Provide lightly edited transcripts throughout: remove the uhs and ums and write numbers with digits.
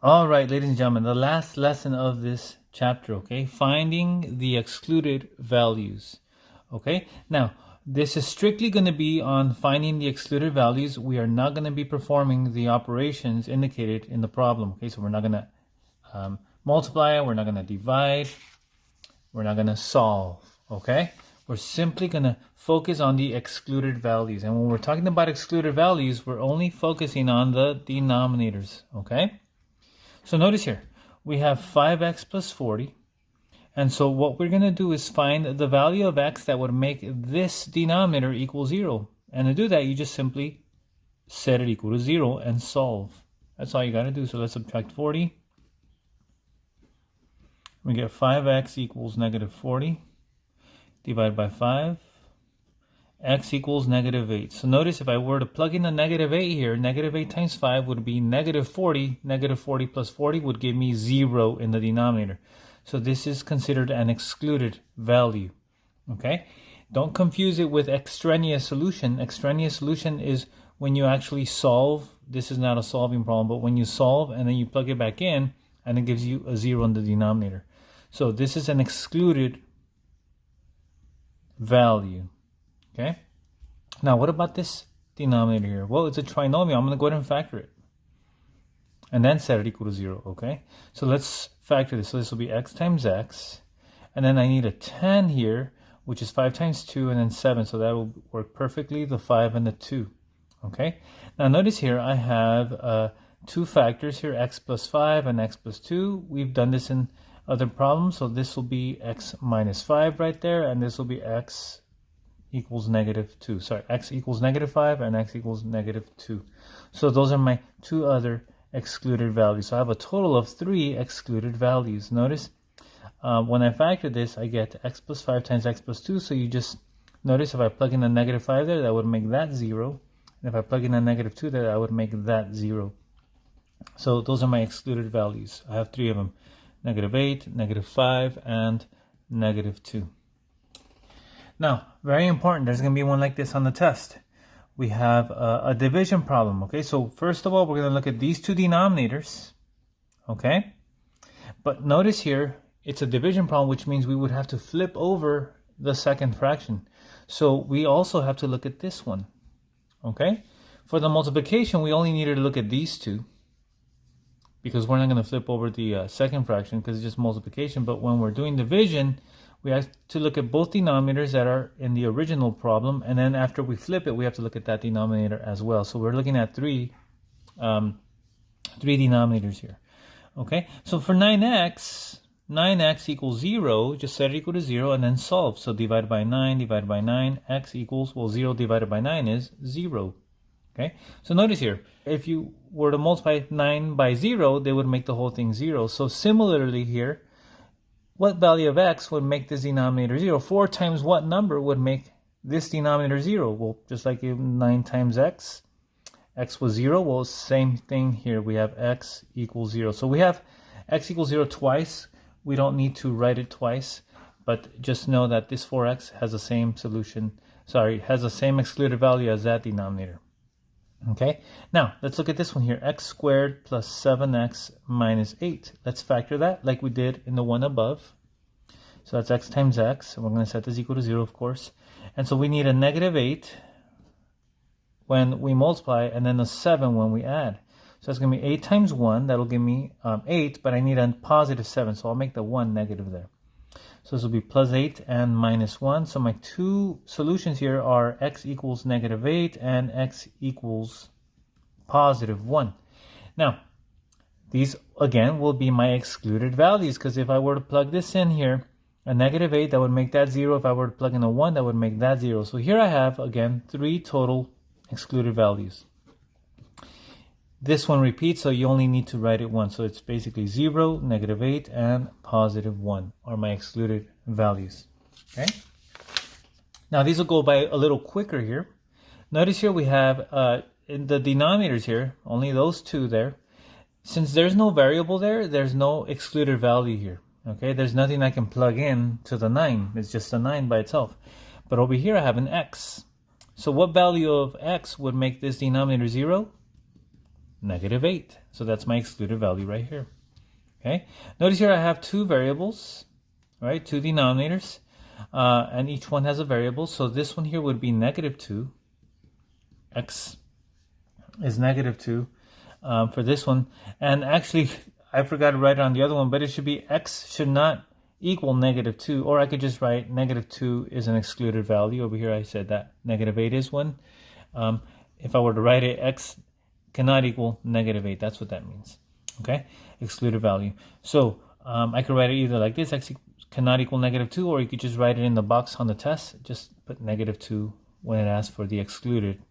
All right, ladies and gentlemen, the last lesson of this chapter, okay? Finding the excluded values, okay? Now, this is strictly going to be on finding the excluded values. We are not going to be performing the operations indicated in the problem, okay? So we're not going to multiply, we're not going to divide, we're not going to solve, okay? We're simply going to focus on the excluded values. And when we're talking about excluded values, we're only focusing on the denominators, okay? So notice here, we have 5x plus 40. And so what we're going to do is find the value of x that would make this denominator equal 0. And to do that, you just simply set it equal to 0 and solve. That's all you got to do. So let's subtract 40. We get 5x equals negative 40. Divided by 5. X equals negative 8. So notice if I were to plug in a negative 8 here, negative 8 times 5 would be negative 40. Negative 40 plus 40 would give me 0 in the denominator. So this is considered an excluded value. Okay? Don't confuse it with extraneous solution. Extraneous solution is when you actually solve. This is not a solving problem, but when you solve and then you plug it back in and it gives you a 0 in the denominator. So this is an excluded value. Okay, now what about this denominator here? Well, it's a trinomial. I'm going to go ahead and factor it. And then set it equal to 0, okay? So let's factor this. So this will be x times x. And then I need a 10 here, which is 5 times 2, and then 7. So that will work perfectly, the 5 and the 2, okay? Now notice here I have two factors here, x plus 5 and x plus 2. We've done this in other problems. So this will be x minus 5 right there, and this will be x equals negative 2. Sorry, x equals negative 5 and x equals negative 2. So those are my two other excluded values. So I have a total of 3 excluded values. Notice when I factor this, I get x plus 5 times x plus 2. So you just notice if I plug in a negative 5 there, that would make that 0. And if I plug in a negative 2 there, I would make that 0. So those are my excluded values. I have 3 of them. Negative 8, negative 5, and negative 2. Now, very important, there's going to be one like this on the test. We have a division problem, okay? So first of all, we're going to look at these two denominators, okay? But notice here, it's a division problem, which means we would have to flip over the second fraction. So we also have to look at this one, okay? For the multiplication, we only needed to look at these two, because we're not going to flip over the second fraction because it's just multiplication. But when we're doing division, we have to look at both denominators that are in the original problem, and then after we flip it, we have to look at that denominator as well. So we're looking at three denominators here. Okay, so for 9x equals 0, just set it equal to 0 and then solve. So divided by 9, x equals, well, 0 divided by 9 is 0. Okay, so notice here, if you were to multiply 9 by 0, they would make the whole thing 0. So similarly here, what value of x would make this denominator 0? 4 times what number would make this denominator 0? Well, just like 9 times x was 0. Well, same thing here. We have x equals 0. So we have x equals 0 twice. We don't need to write it twice, but just know that this 4x has the same solution. Sorry, has the same excluded value as that denominator. Okay, now let's look at this one here, x squared plus 7x minus 8. Let's factor that like we did in the one above. So that's x times x, and we're going to set this equal to 0, of course. And so we need a negative 8 when we multiply, and then a 7 when we add. So that's going to be 8 times 1, that'll give me 8, but I need a positive 7, so I'll make the 1 negative there. So this will be plus 8 and minus 1. So my two solutions here are x equals negative 8 and x equals positive 1. Now, these, again, will be my excluded values, because if I were to plug this in here, a negative 8, that would make that 0. If I were to plug in a 1, that would make that 0. So here I have, again, 3 total excluded values. This one repeats, so you only need to write it once. So it's basically 0, negative 8, and positive 1 are my excluded values. Okay. Now these will go by a little quicker here. Notice here we have in the denominators here, only those two there. Since there's no variable there, there's no excluded value here. Okay, there's nothing I can plug in to the 9. It's just a 9 by itself. But over here I have an x. So what value of x would make this denominator 0? negative 8. So that's my excluded value right here. Okay. Notice here I have two variables, right? Two denominators, and each one has a variable. So this one here would be negative 2. X is negative 2 for this one. And actually, I forgot to write it on the other one, but it should be X should not equal negative 2. Or I could just write negative 2 is an excluded value. Over here I said that negative 8 is one. If I were to write it, X cannot equal negative 8. That's what that means. Okay, excluded value. So I could write it either like this, X cannot equal negative 2, or you could just write it in the box on the test. Just put negative 2 when it asks for the excluded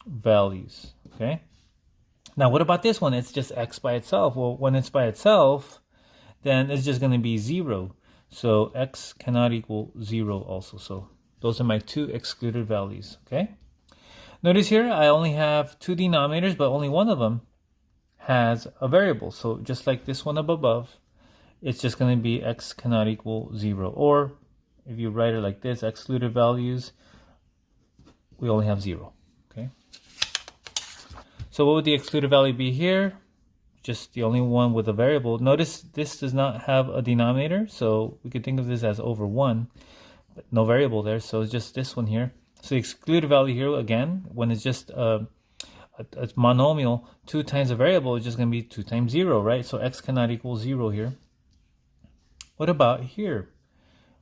values. Okay. Now, what about this one? It's just X by itself. Well, when it's by itself, then it's just going to be 0. So X cannot equal 0 also. So those are my two excluded values. Okay. Notice here, I only have two denominators, but only one of them has a variable. So just like this one up above, it's just going to be X cannot equal 0. Or if you write it like this, excluded values, we only have 0. Okay. So what would the excluded value be here? Just the only one with a variable. Notice this does not have a denominator, so we could think of this as over 1, but no variable there, so it's just this one here. So the excluded value here, again, when it's just a monomial, 2 times a variable, is just going to be 2 times 0, right? So X cannot equal 0 here. What about here?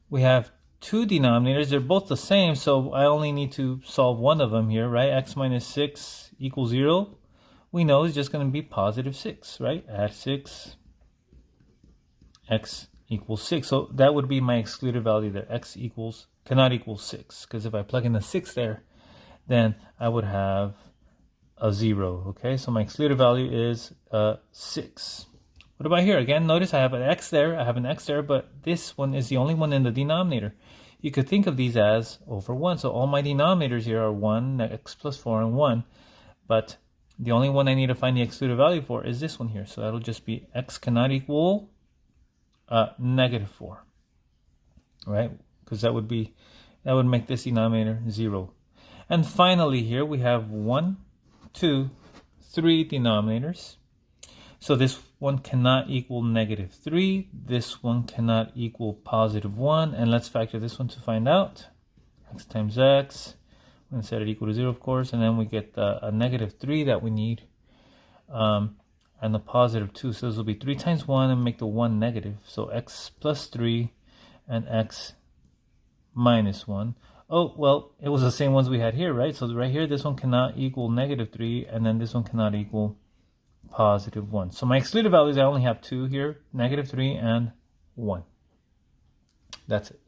We have two denominators. They're both the same, so I only need to solve one of them here, right? X minus 6 equals 0. We know it's just going to be positive 6, right? Add 6, X equals 6. So that would be my excluded value there. X cannot equal 6, because if I plug in a 6 there, then I would have a 0. Okay, so my excluded value is 6. What about here? Again, notice I have an X there, but this one is the only one in the denominator. You could think of these as over 1. So all my denominators here are 1, X plus 4, and 1. But the only one I need to find the excluded value for is this one here. So that'll just be X cannot equal negative 4. Right? Because that would make this denominator 0. And finally here we have 1, 2, 3 denominators. So this one cannot equal negative 3. This one cannot equal positive 1. And let's factor this one to find out. X times X. We're going to set it equal to 0, of course. And then we get a negative 3 that we need. And the positive 2. So this will be 3 times 1 and make the 1 negative. So X plus 3 and X minus 1. Oh, well, it was the same ones we had here, right? So right here, this one cannot equal negative 3. And then this one cannot equal positive 1. So my excluded values, I only have two here, negative 3 and 1. That's it.